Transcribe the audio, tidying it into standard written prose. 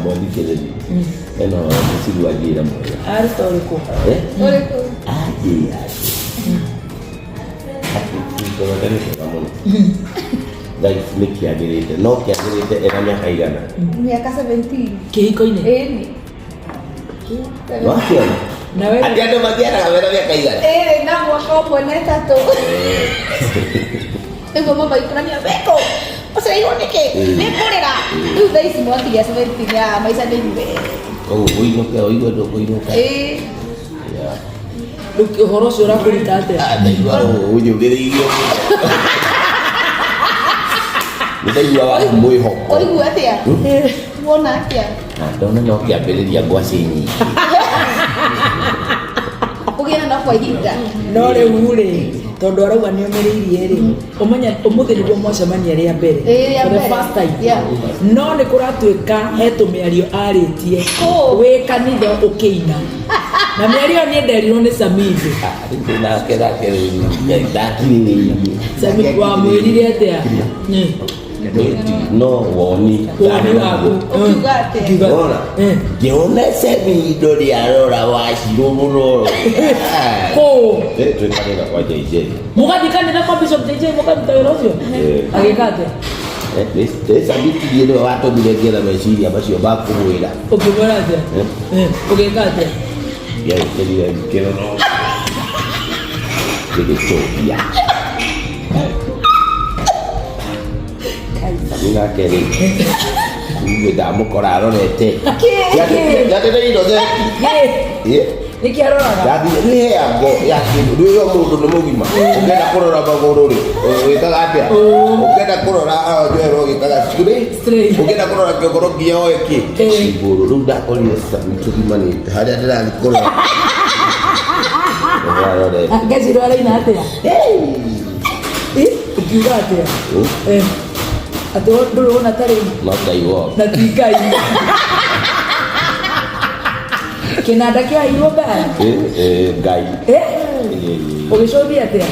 mwandikireni eno sigwagira moyo aritoriko oriko aje Kau kamu dari nikiagirite no kiagirite era miaka igana miaka 17 kihiko-ini Wahia na wewe ati ando magiana kamera miaka igana na mwaka umwe na tatu ego mama ikrania beko ose ironeke nikurira riu thaa ici mwakiria 17 ya maica ni iwe uinuke uigwe ndukuinuka uhoro ucio urakuruta atia ndaigua unyugiriirio ndaigua wa mwihoko oigua atia wona atia ndona no kiambiriria ngwaci nyingi ugiana na kwa ihinda no riu ri tondu arauga ni omeririe ri umenya umuthi niguo mwacemania ria mbere for the first time no ni kuratuika hetumiario aritie wi kanitha ukiina na miario ni nderirwo ni Samidi na kera ndakiririirie Samidi wa mwirire atia no woni waku ukiuga atia Ora, ngionese vidio riarora wa Shiru muno ko tuikanira kwa JJ mugathikanira kwa Bishop JJ mukaruta wira ucio agikate esa biti ndio watu bilegera meciria macio bakumwira ukimwira atia ugikate ya kero no Victoria Nina keri Ngeda mukora arorete yate ndio niki aroraga Dabi ni yango ya kindu yo mundu no mugima ugenda kurora maguru ri wikaga atia ugenda kurora ajero wikaga straight ugenda kurora kigoro gio eki iburu runda oli sabitu kimani hada ndani kurora ngezi rwara ina atia ukiuga atia ati nduru ona tari mataiwo na tikai kinanda kia iroba gai ugicothia atia